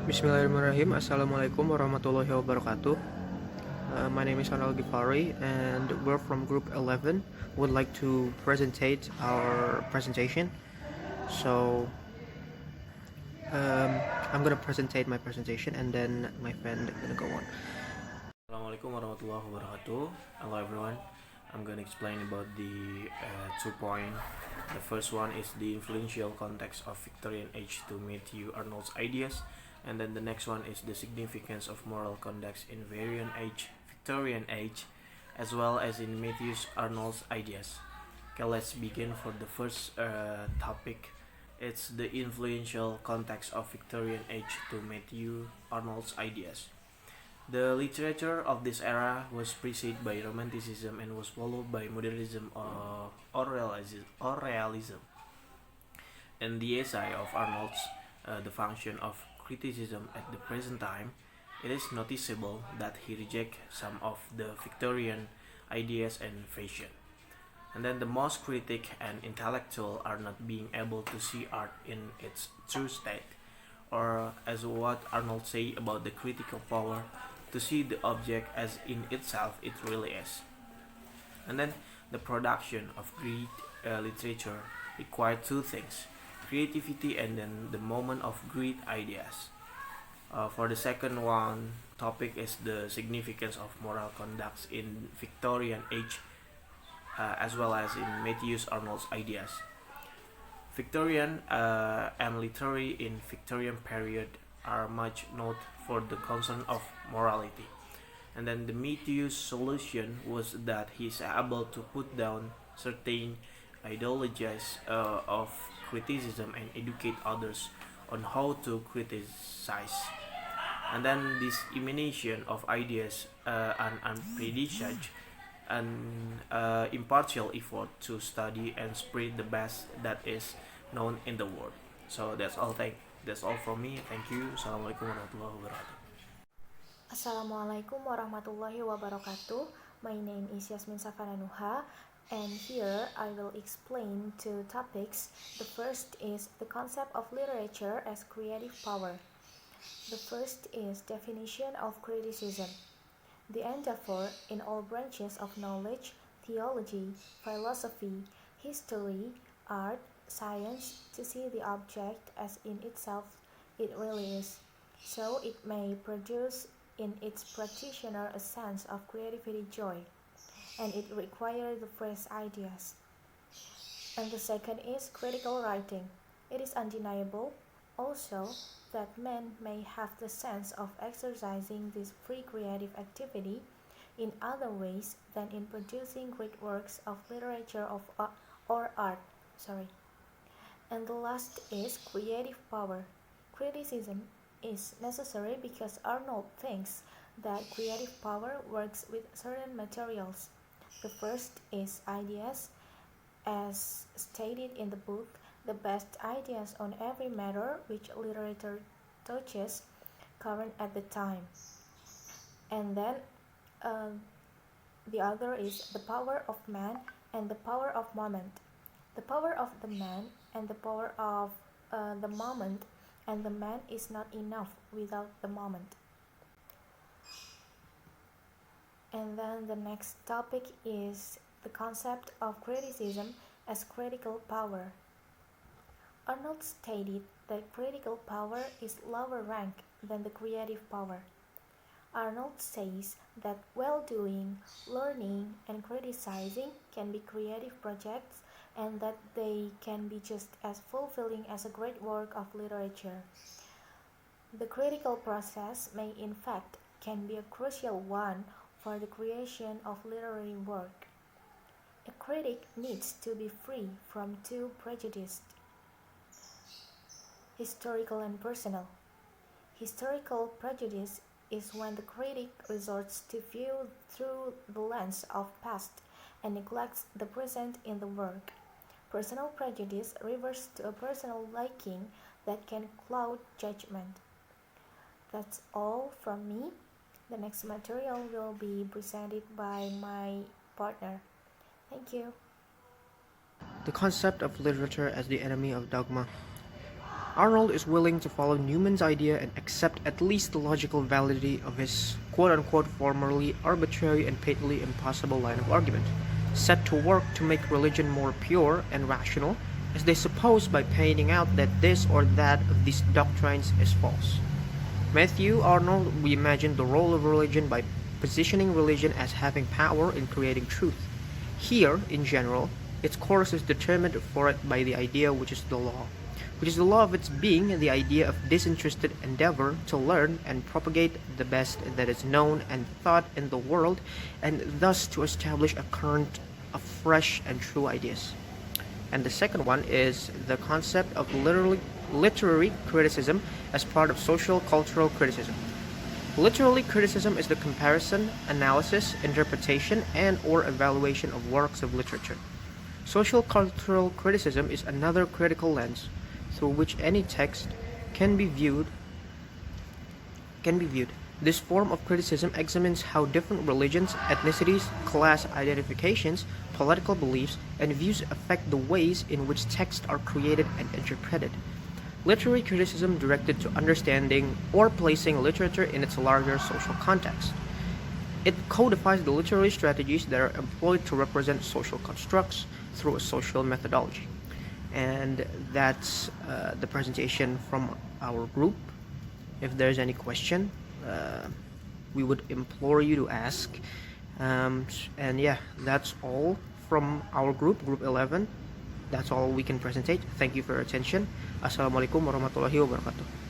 Bismillahirrahmanirrahim. Assalamualaikum warahmatullahi wabarakatuh. My name is Arnold Ghifari and we're from group 11. Would like to presentate our presentation. So I'm gonna presentate my presentation and then my friend gonna go on. Assalamualaikum warahmatullahi wabarakatuh. Hello everyone. I'm gonna explain about the 2 points. The first one is the influential context of Victorian age to Matthew Arnold's ideas, and then the next one is the significance of moral conduct in Victorian age, as well as in Matthew Arnold's ideas. Okay, let's begin for the first topic. It's the influential context of Victorian age to Matthew Arnold's ideas. The literature of this era was preceded by Romanticism and was followed by Modernism or Realism. In the essay of Arnold's The Function of Criticism at the Present Time, it is noticeable that he rejects some of the Victorian ideas and fashion. And then the most critic and intellectual are not being able to see art in its true state, or as what Arnold say about the critical power to see the object as in itself it really is. And then the production of great literature requires two things: creativity and then the moment of great ideas. For the second one, topic is the significance of moral conduct in Victorian age, as well as in Matthew Arnold's ideas. Victorian and literary in Victorian period are much noted for the concern of morality. And then the Matthew's solution was that he is able to put down certain ideologies of criticism and educate others on how to criticize. And then this emanation of ideas and unprejudiced and impartial effort to study and spread the best that is known in the world. So that's all from me. Thank you. Assalamualaikum warahmatullahi wabarakatuh. Assalamualaikum warahmatullahi wabarakatuh. My name is Yasmin Saffana Nuha, and here I will explain two topics. The first is the concept of literature as creative power. The first is definition of criticism. The endeavor in all branches of knowledge, theology, philosophy, history, art, science, to see the object as in itself it really is, so it may produce in its practitioner a sense of creativity joy, and it requires the fresh ideas. And the second is critical writing. It is undeniable also that men may have the sense of exercising this free creative activity in other ways than in producing great works of literature or art. And the last is creative power. Criticism is necessary because Arnold thinks that creative power works with certain materials. The first is ideas, as stated in the book, the best ideas on every matter which literature touches, current at the time. And then the other is the power of man and the power of moment. The power of the man and the power of the moment, and the man is not enough without the moment. And then the next topic is the concept of criticism as critical power. Arnold stated that critical power is lower rank than the creative power. Arnold says that well-doing, learning, and criticizing can be creative projects, and that they can be just as fulfilling as a great work of literature. The critical process may in fact can be a crucial one for the creation of literary work. A critic needs to be free from two prejudices, historical and personal. Historical prejudice is when the critic resorts to view through the lens of past and neglects the present in the work. Personal prejudice refers to a personal liking that can cloud judgment. That's all from me. The next material will be presented by my partner. Thank you. The concept of literature as the enemy of dogma. Arnold is willing to follow Newman's idea and accept at least the logical validity of his quote-unquote formerly arbitrary and patently impossible line of argument, set to work to make religion more pure and rational, as they suppose by pointing out that this or that of these doctrines is false. Matthew Arnold reimagined the role of religion by positioning religion as having power in creating truth. Here, in general, its course is determined for it by the idea which is the law of its being, the idea of disinterested endeavor to learn and propagate the best that is known and thought in the world, and thus to establish a current of fresh and true ideas. And the second one is the concept of literary criticism as part of social cultural criticism. Literary criticism is the comparison, analysis, interpretation, and or evaluation of works of literature. Social cultural criticism is another critical lens through which any text can be viewed. This form of criticism examines how different religions, ethnicities, class identifications, political beliefs, and views affect the ways in which texts are created and interpreted. Literary criticism directed to understanding or placing literature in its larger social context. It codifies the literary strategies that are employed to represent social constructs through a social methodology. And that's the presentation from our group. If there's any question, we would implore you to ask. And yeah, that's all from our group 11. That's all we can presentate. Thank you for your attention. Assalamualaikum warahmatullahi wabarakatuh.